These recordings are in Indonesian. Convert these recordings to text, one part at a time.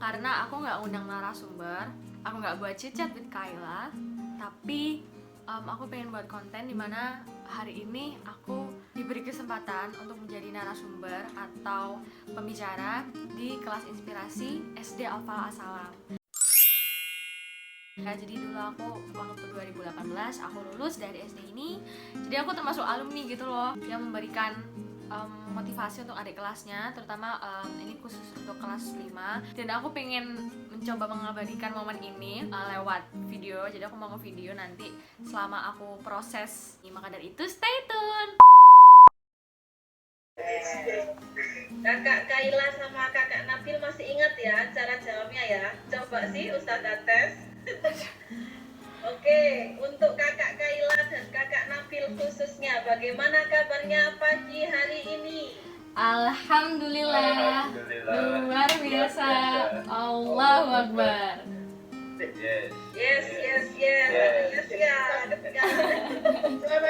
karena aku nggak undang narasumber, aku nggak buat chit-chat with Kayla, tapi aku pengen buat konten dimana hari ini aku diberi kesempatan untuk menjadi narasumber atau pembicara di kelas inspirasi SD Al-Falah As-Salam. Ya, jadi dulu aku waktu 2018 aku lulus dari SD ini, jadi aku termasuk alumni gitu loh yang memberikan motivasi untuk adik kelasnya, terutama ini khusus untuk kelas 5. Dan aku pengen mencoba mengabadikan momen ini lewat video, jadi aku mau nge-video nanti selama aku proses. Maka dari itu stay tune. Kakak Kaila sama kakak Nabil masih ingat ya cara jawabnya ya? Coba sih Ustazah tes. Oke, untuk kakak Kaila dan kakak Nabil khususnya, bagaimana kabarnya pagi hari ini? Alhamdulillah, luar biasa. Allahu Akbar. Yes ya.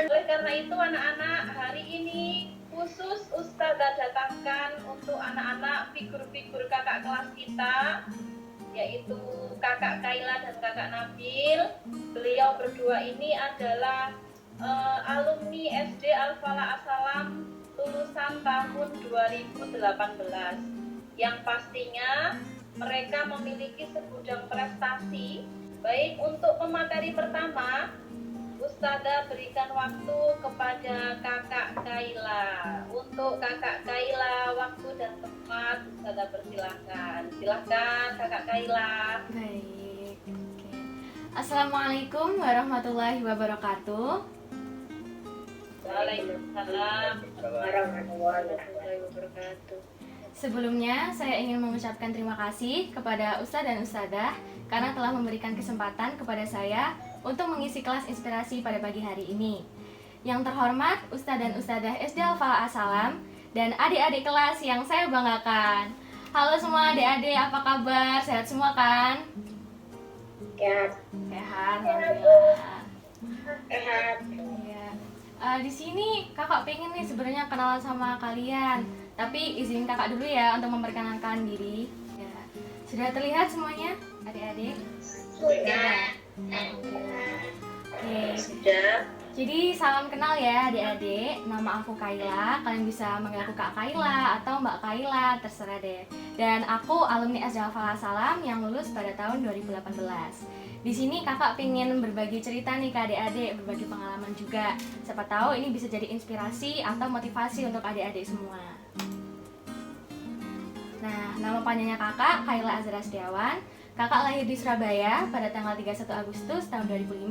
Oleh karena itu anak-anak, hari ini khusus Ustazah datangkan untuk anak-anak figur-figur kakak kelas kita, yaitu kakak Kaila dan kakak Nabil. Beliau berdua ini adalah alumni SD Al-Falah As-Salam lulusan tahun 2018, yang pastinya mereka memiliki segudang prestasi. Baik, untuk pemateri pertama, Ustazah berikan waktu kepada kakak Kaila. Untuk kakak Kaila, waktu dan tempat Ustazah persilahkan. Silahkan kakak Kaila. Baik, oke. Assalamualaikum warahmatullahi wabarakatuh. Waalaikumsalam warahmatullahi wabarakatuh. Sebelumnya, saya ingin mengucapkan terima kasih kepada Ustadz dan Ustadzah karena telah memberikan kesempatan kepada saya untuk mengisi kelas inspirasi pada pagi hari ini. Yang terhormat Ustadz dan Ustadzah SD Al-Falah As-Salam dan adik-adik kelas yang saya banggakan. Halo semua adik-adik, apa kabar? Sehat semua kan? Sehat. Sehat, alhamdulillah. Sehat. Iya. Di sini kakak pengen nih sebenarnya kenalan sama kalian, tapi izin kakak dulu ya untuk memperkenalkan diri. Ya. Sudah terlihat semuanya, adik-adik? Sudah. Oke. Sudah. Jadi salam kenal ya adik-adik. Nama aku Kaila. Kalian bisa manggil aku Kak Kaila atau Mbak Kaila, terserah deh. Dan aku alumni SD Al-Falah As-Salam yang lulus pada tahun 2018. Di sini kakak pengen berbagi cerita nih ke adik-adik, berbagi pengalaman juga. Siapa tahu ini bisa jadi inspirasi atau motivasi untuk adik-adik semua. Nah, nama panjangnya kakak Kaila Azra Setiawan. Kakak lahir di Surabaya pada tanggal 31 Agustus tahun 2005.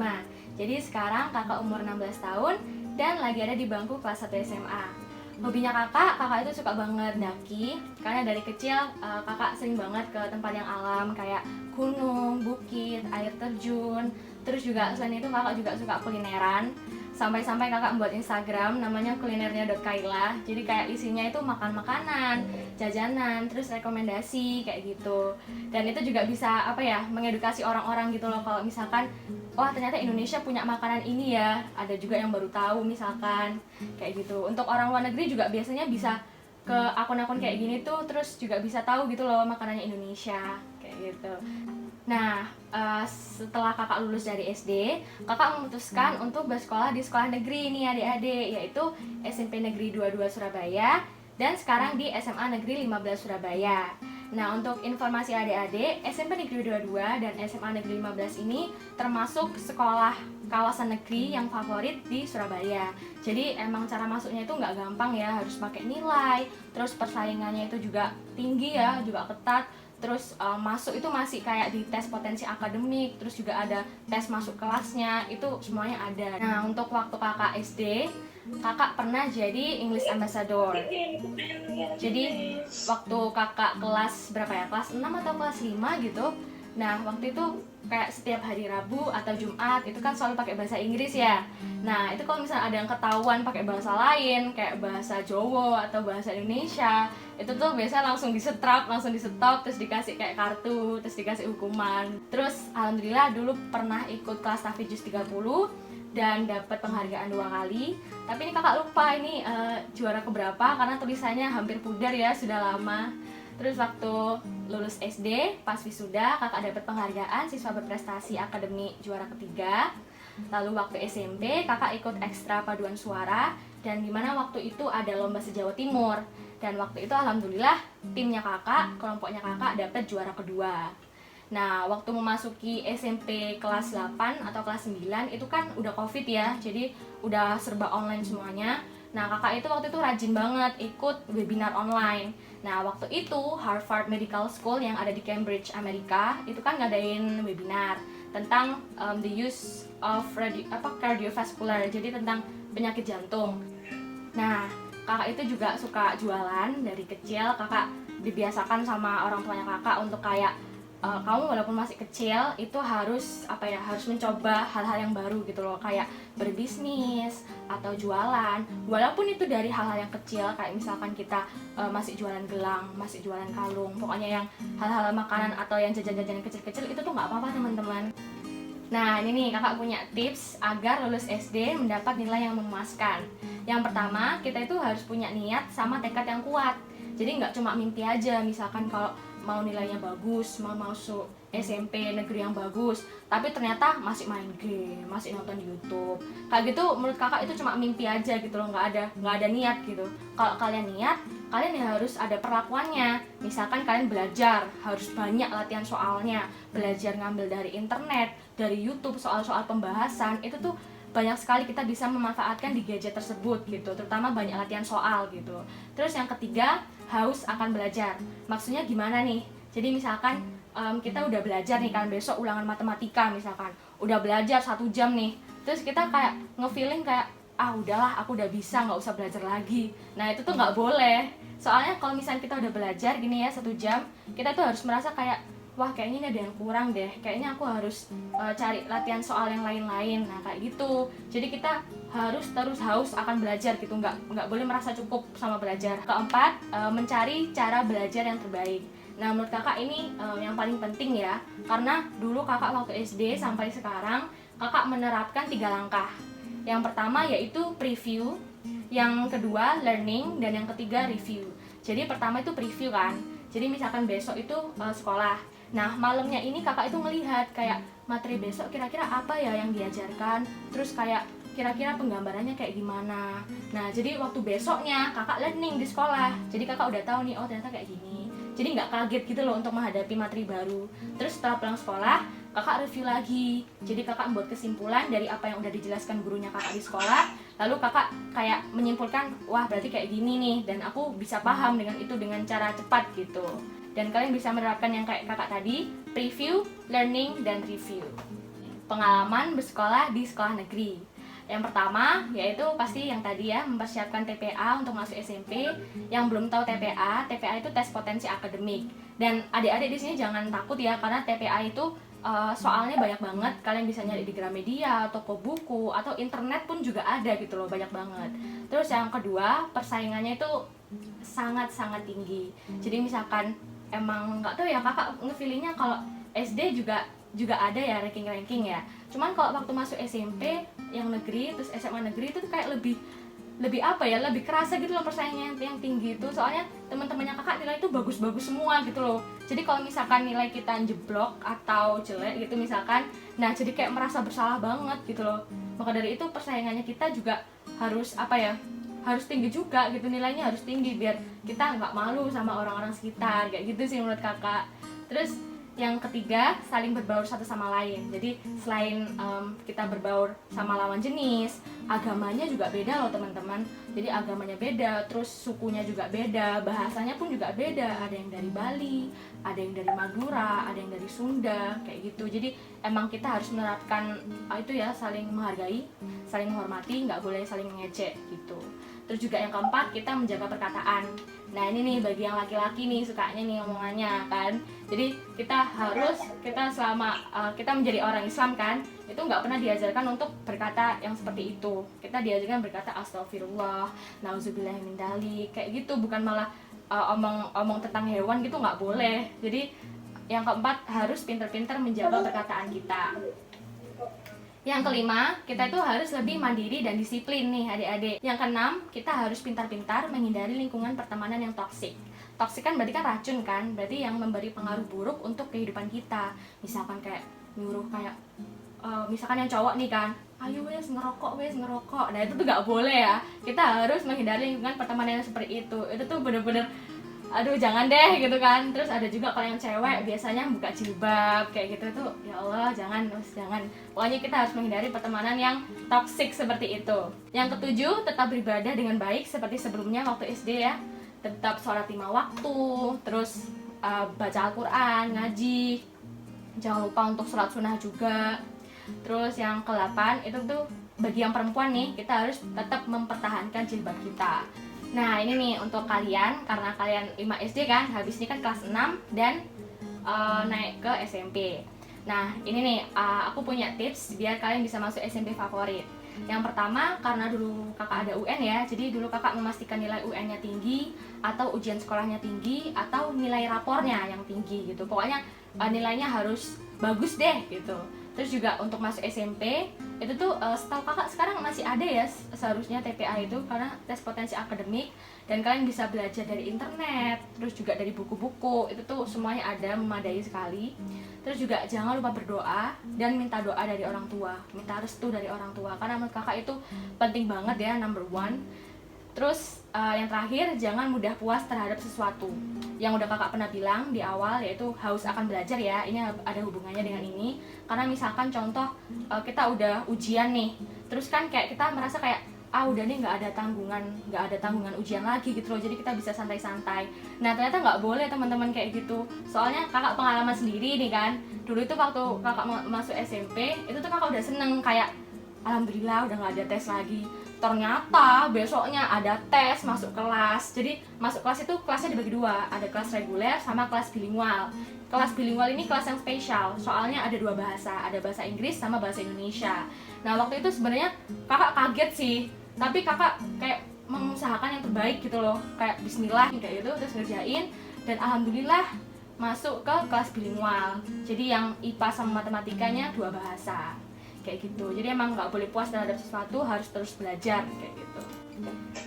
Jadi sekarang kakak umur 16 tahun dan lagi ada di bangku kelas 1 SMA. Hobinya kakak itu suka banget daki, karena dari kecil kakak sering banget ke tempat yang alam kayak gunung, bukit, air terjun. Terus juga selain itu kakak juga suka kulineran. Sampai-sampai kakak membuat Instagram namanya kulinernya.kaila. Jadi kayak isinya itu makan-makanan, jajanan, terus rekomendasi kayak gitu. Dan itu juga bisa mengedukasi orang-orang gitu loh, kalau misalkan wah ternyata Indonesia punya makanan ini ya. Ada juga yang baru tahu misalkan kayak gitu. Untuk orang luar negeri juga biasanya bisa ke akun-akun kayak gini tuh, terus juga bisa tahu gitu loh makanannya Indonesia kayak gitu. Nah, setelah kakak lulus dari SD, kakak memutuskan untuk bersekolah di sekolah negeri nih adik-adik, yaitu SMP Negeri 22 Surabaya dan sekarang di SMA Negeri 15 Surabaya. Nah, untuk informasi adik-adik, SMP Negeri 22 dan SMA Negeri 15 ini termasuk sekolah kawasan negeri yang favorit di Surabaya. Jadi emang cara masuknya itu nggak gampang ya, harus pakai nilai, terus persaingannya itu juga tinggi ya, juga ketat. Terus masuk itu masih kayak di tes potensi akademik, terus juga ada tes masuk kelasnya, itu semuanya ada. Nah, untuk waktu kakak SD, kakak pernah jadi English Ambassador. Jadi waktu kakak kelas berapa ya, kelas 6 atau kelas 5 gitu. Nah, waktu itu kayak setiap hari Rabu atau Jumat itu kan selalu pakai bahasa Inggris ya. Nah, itu kalau misalnya ada yang ketahuan pakai bahasa lain kayak bahasa Jawa atau bahasa Indonesia, itu tuh biasanya langsung disetrap, langsung di-stop, terus dikasih kayak kartu, terus dikasih hukuman. Terus alhamdulillah dulu pernah ikut kelas Tafidjus 30 dan dapat penghargaan 2 kali. Tapi ini kakak lupa ini juara keberapa karena tulisannya hampir pudar ya, sudah lama. Terus waktu lulus SD, pas wisuda, kakak dapat penghargaan siswa berprestasi akademik juara ketiga. Lalu waktu SMP, kakak ikut ekstra paduan suara, dan dimana waktu itu ada lomba se-Jawa Timur. Dan waktu itu alhamdulillah timnya kakak, kelompoknya kakak dapat juara kedua. Nah, waktu memasuki SMP kelas 8 atau kelas 9 itu kan udah Covid ya, jadi udah serba online semuanya. Nah, kakak itu waktu itu rajin banget ikut webinar online. Nah, waktu itu Harvard Medical School yang ada di Cambridge, Amerika, itu kan ngadain webinar tentang the use of cardiovascular, jadi tentang penyakit jantung. Nah, kakak itu juga suka jualan dari kecil. Kakak dibiasakan sama orang tuanya kakak untuk kayak kamu walaupun masih kecil itu harus harus mencoba hal-hal yang baru gitu loh, kayak berbisnis atau jualan, walaupun itu dari hal-hal yang kecil, kayak misalkan kita masih jualan gelang, masih jualan kalung, pokoknya yang hal-hal makanan atau yang jajan-jajan kecil-kecil itu tuh nggak apa-apa teman-teman. Nah, ini nih kakak punya tips agar lulus SD mendapat nilai yang memuaskan. Yang pertama, kita itu harus punya niat sama tekad yang kuat. Jadi nggak cuma mimpi aja, misalkan kalau mau nilainya bagus, mau masuk SMP negeri yang bagus, tapi ternyata masih main game, masih nonton YouTube. Kayak gitu menurut kakak itu cuma mimpi aja gitu loh, nggak ada niat gitu. Kalau kalian niat, kalian ya harus ada perlakuannya. Misalkan kalian belajar, harus banyak latihan soalnya, belajar ngambil dari internet, dari YouTube soal-soal pembahasan, itu tuh banyak sekali kita bisa memanfaatkan di gadget tersebut gitu, terutama banyak latihan soal gitu. Terus yang ketiga, haus akan belajar. Maksudnya gimana nih? Jadi misalkan kita udah belajar nih kan, besok ulangan matematika misalkan, udah belajar 1 jam nih, terus kita kayak nge-feeling kayak udahlah aku udah bisa, nggak usah belajar lagi. Nah itu tuh nggak boleh. Soalnya kalau misalnya kita udah belajar gini ya 1 jam, kita tuh harus merasa kayak wah kayaknya ini ada yang kurang deh, kayaknya aku harus cari latihan soal yang lain-lain. Nah kayak gitu, jadi kita harus terus haus akan belajar gitu, nggak boleh merasa cukup sama belajar. Keempat, mencari cara belajar yang terbaik. Nah menurut kakak ini yang paling penting ya, karena dulu kakak waktu SD sampai sekarang kakak menerapkan 3 langkah. Yang pertama yaitu preview, yang kedua learning, dan yang ketiga review. Jadi pertama itu preview kan, jadi misalkan besok itu sekolah. Nah malamnya ini kakak itu melihat kayak materi besok kira-kira apa ya yang diajarkan, terus kayak kira-kira penggambarannya kayak gimana. Nah jadi waktu besoknya kakak learning di sekolah, jadi kakak udah tahu nih, oh ternyata kayak gini. Jadi nggak kaget gitu loh untuk menghadapi materi baru. Terus setelah pulang sekolah, kakak review lagi. Jadi kakak membuat kesimpulan dari apa yang udah dijelaskan gurunya kakak di sekolah. Lalu kakak kayak menyimpulkan, wah berarti kayak gini nih, dan aku bisa paham dengan itu dengan cara cepat gitu. Dan kalian bisa menerapkan yang kayak kakak tadi, preview, learning, dan review. Pengalaman bersekolah di sekolah negeri. Yang pertama yaitu pasti yang tadi ya, mempersiapkan TPA untuk masuk SMP. Yang belum tahu TPA itu tes potensi akademik. Dan adik-adik di sini jangan takut ya, karena TPA itu soalnya banyak banget. Kalian bisa nyari di Gramedia, toko buku, atau internet pun juga ada gitu loh, banyak banget. Terus yang kedua, persaingannya itu sangat-sangat tinggi. Jadi misalkan emang nggak tahu ya, kakak nge-feelingnya kalau SD juga ada ya ranking-ranking ya. Cuman kalau waktu masuk SMP yang negeri, terus SMA negeri itu tuh kayak lebih lebih kerasa gitu loh persaingannya yang tinggi itu. Soalnya teman-temannya kakak nilai itu bagus-bagus semua gitu loh. Jadi kalau misalkan nilai kita jeblok atau jelek gitu misalkan, nah jadi kayak merasa bersalah banget gitu loh. Maka dari itu persaingannya kita juga harus harus tinggi juga gitu, nilainya harus tinggi biar kita nggak malu sama orang-orang sekitar, kayak gitu sih menurut kakak. Terus yang ketiga, saling berbaur satu sama lain. Jadi selain kita berbaur sama lawan jenis, agamanya juga beda loh teman-teman. Jadi agamanya beda, terus sukunya juga beda, bahasanya pun juga beda. Ada yang dari Bali, ada yang dari Madura, ada yang dari Sunda, kayak gitu. Jadi emang kita harus menerapkan itu ya, saling menghargai, saling menghormati, nggak boleh saling mengejek gitu. Terus juga yang keempat, kita menjaga perkataan. Nah ini nih bagi yang laki-laki nih sukanya nih omongannya kan. Jadi kita selama kita menjadi orang Islam kan, itu nggak pernah diajarkan untuk berkata yang seperti itu. Kita diajarkan berkata astagfirullah, nauzubillah min dzalik, kayak gitu. Bukan malah omong tentang hewan gitu, nggak boleh. Jadi yang keempat, harus pintar-pintar menjaga perkataan kita. Yang kelima, kita itu harus lebih mandiri dan disiplin nih adik-adik. Yang keenam, kita harus pintar-pintar menghindari lingkungan pertemanan yang toksik. toksik kan berarti kan racun kan, berarti yang memberi pengaruh buruk untuk kehidupan kita. Misalkan kayak nyuruh kayak misalkan yang cowok nih kan, ayo wes ngerokok. Nah itu tuh nggak boleh ya, kita harus menghindari lingkungan pertemanan yang seperti itu. Itu tuh bener-bener aduh jangan deh gitu kan. Terus ada juga kalau yang cewek biasanya buka jilbab kayak gitu tuh, ya Allah jangan. Pokoknya kita harus menghindari pertemanan yang toksik seperti itu. Yang ketujuh, tetap beribadah dengan baik seperti sebelumnya waktu SD ya. Tetap sholat 5 waktu, terus baca Al-Quran, ngaji, jangan lupa untuk sholat sunnah juga. Terus yang ke-8 itu tuh bagi yang perempuan nih, kita harus tetap mempertahankan jilbab kita. Nah ini nih untuk kalian, karena kalian 5 SD kan, habis ini kan kelas 6 dan naik ke SMP. Nah ini nih aku punya tips biar kalian bisa masuk SMP favorit. Yang pertama, karena dulu kakak ada UN ya, jadi dulu kakak memastikan nilai UN-nya tinggi, atau ujian sekolahnya tinggi, atau nilai rapornya yang tinggi gitu. Pokoknya nilainya harus bagus deh gitu. Terus juga untuk masuk SMP itu tuh setahu kakak sekarang masih ada ya seharusnya TPA itu, karena tes potensi akademik, dan kalian bisa belajar dari internet, terus juga dari buku-buku, itu tuh semuanya ada, memadai sekali. Terus juga jangan lupa berdoa dan minta doa dari orang tua, minta restu dari orang tua, karena menurut kakak itu penting banget ya, number one. Terus yang terakhir, jangan mudah puas terhadap sesuatu. Yang udah kakak pernah bilang di awal, yaitu haus akan belajar ya. Ini ada hubungannya dengan ini. Karena misalkan contoh kita udah ujian nih, terus kan kayak kita merasa kayak udah nih nggak ada tanggungan ujian lagi gitu loh. Jadi kita bisa santai-santai. Nah ternyata nggak boleh teman-teman kayak gitu. Soalnya kakak pengalaman sendiri nih kan. Dulu itu waktu kakak masuk SMP, itu tuh kakak udah seneng kayak alhamdulillah udah nggak ada tes lagi. Ternyata besoknya ada tes masuk kelas. Jadi masuk kelas itu kelasnya dibagi dua, ada kelas reguler sama kelas bilingual. Kelas bilingual ini kelas yang spesial, soalnya ada 2 bahasa, ada bahasa Inggris sama bahasa Indonesia. Nah waktu itu sebenarnya kakak kaget sih, tapi kakak kayak mengusahakan yang terbaik gitu loh, kayak bismillah kayak gitu, terus ngerjain, dan alhamdulillah masuk ke kelas bilingual. Jadi yang IPA sama matematikanya 2 bahasa kayak gitu. Jadi emang nggak boleh puas terhadap sesuatu, harus terus belajar kayak gitu.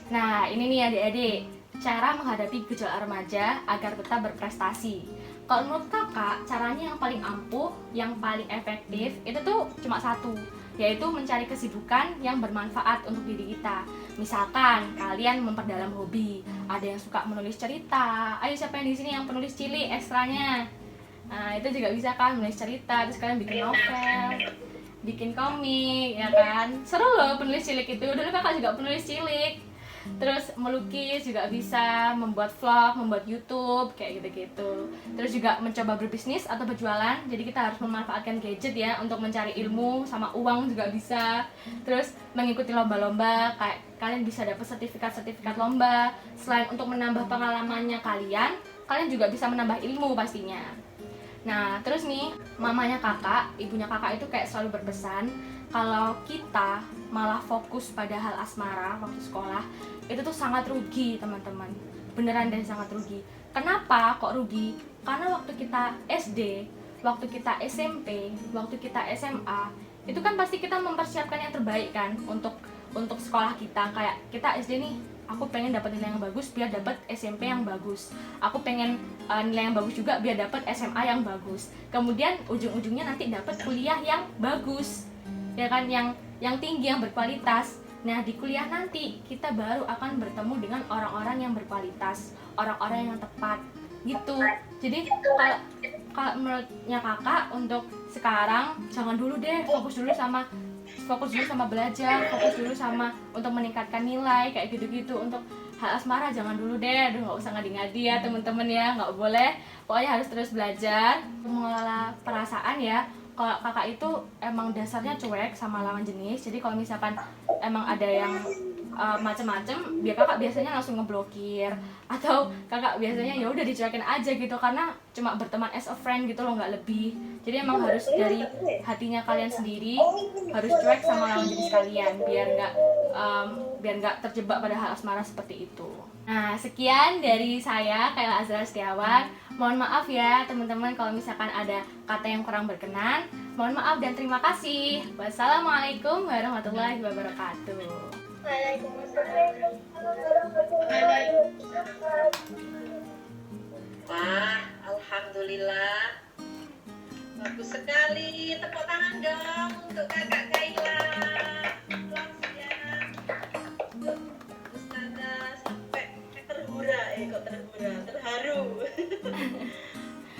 Nah ini nih adik-adik, cara menghadapi gejolak remaja agar tetap berprestasi. Kalau menurut kakak, caranya yang paling ampuh, yang paling efektif itu tuh cuma satu, yaitu mencari kesibukan yang bermanfaat untuk diri kita. Misalkan kalian memperdalam hobi, ada yang suka menulis cerita, ayo siapa yang di sini yang penulis cilik ekstranya. Nah itu juga bisa kan, menulis cerita, terus kalian bikin novel, bikin komik, ya kan? Seru loh penulis cilik itu. Dulu kakak juga penulis cilik. Terus melukis juga bisa, membuat vlog, membuat YouTube, kayak gitu-gitu. Terus juga mencoba berbisnis atau berjualan. Jadi kita harus memanfaatkan gadget ya untuk mencari ilmu, sama uang juga bisa. Terus mengikuti lomba-lomba, kayak kalian bisa dapat sertifikat lomba. Selain untuk menambah pengalamannya kalian juga bisa menambah ilmu pastinya. Nah, terus nih, mamanya kakak, ibunya kakak itu kayak selalu berpesan kalau kita malah fokus pada hal asmara waktu sekolah, itu tuh sangat rugi, teman-teman. Beneran deh sangat rugi. Kenapa kok rugi? Karena waktu kita SD, waktu kita SMP, waktu kita SMA, itu kan pasti kita mempersiapkan yang terbaik kan untuk sekolah kita. Kayak kita SD nih, aku pengen dapat nilai yang bagus biar dapat SMP yang bagus. Aku pengen nilai yang bagus juga biar dapat SMA yang bagus. Kemudian ujung-ujungnya nanti dapat kuliah yang bagus, ya kan, yang tinggi, yang berkualitas. Nah di kuliah nanti kita baru akan bertemu dengan orang-orang yang berkualitas, orang-orang yang tepat gitu. Jadi kalau menurutnya kakak untuk sekarang jangan dulu deh, fokus dulu sama belajar, fokus dulu sama untuk meningkatkan nilai kayak gitu-gitu. Untuk hal asmara jangan dulu deh, nggak usah ngadi-ngadi ya temen-temen ya, nggak boleh. Pokoknya harus terus belajar mengelola perasaan ya. Kalau kakak itu emang dasarnya cuek sama lawan jenis, jadi kalau misalkan emang ada yang macem-macem, kakak biasanya langsung ngeblokir, atau kakak biasanya ya udah dicuekin aja gitu, karena cuma berteman as a friend gitu loh, nggak lebih. Jadi emang harus dari hatinya kalian sendiri, harus cuek sama lawan jenis kalian biar nggak terjebak pada hal asmara seperti itu. Nah sekian dari saya, Kayla Azra Setiawan. Mohon maaf ya teman-teman kalau misalkan ada kata yang kurang berkenan. Mohon maaf dan terima kasih. Wassalamualaikum warahmatullahi wabarakatuh. Waalaikumsalam warahmatullahi wabarakatuh. Wah, alhamdulillah. Bagus sekali. Tepuk tangan dong untuk kakak Kaila. Kelasnya. Ustazah sampai terhura, kok terhura, terharu.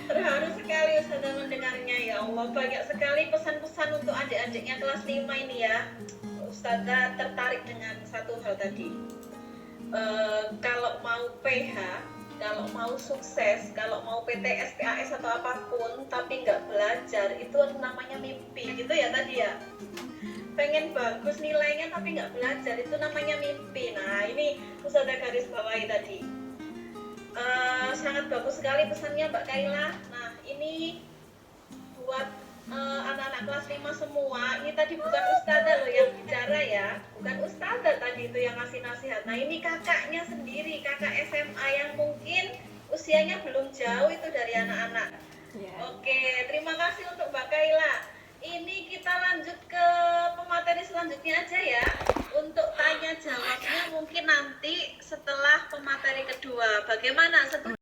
Terharu sekali Ustazah mendengarnya, ya Allah. Banyak sekali pesan-pesan untuk adik-adiknya kelas 5 ini ya. Ustazah tertarik dengan satu hal tadi. Kalau mau PH, kalau mau sukses, kalau mau PTS, PAS atau apapun, tapi nggak belajar, itu namanya mimpi, gitu ya tadi ya. Pengen bagus nilainya tapi nggak belajar, itu namanya mimpi. Nah ini Ustazah garis bawahi tadi. Sangat bagus sekali pesannya Mbak Kaila. Nah ini buat anak-anak kelas 5 semua. Ini tadi bukan Ustazah loh yang bicara ya, bukan Ustazah tadi itu yang ngasih nasihat. Nah ini kakaknya sendiri, kakak SMA yang mungkin usianya belum jauh itu dari anak-anak. Oke, terima kasih untuk Mbak Kaila. Ini kita lanjut ke pemateri selanjutnya aja ya. Untuk tanya jawabnya mungkin nanti setelah pemateri kedua. Bagaimana? Setuju?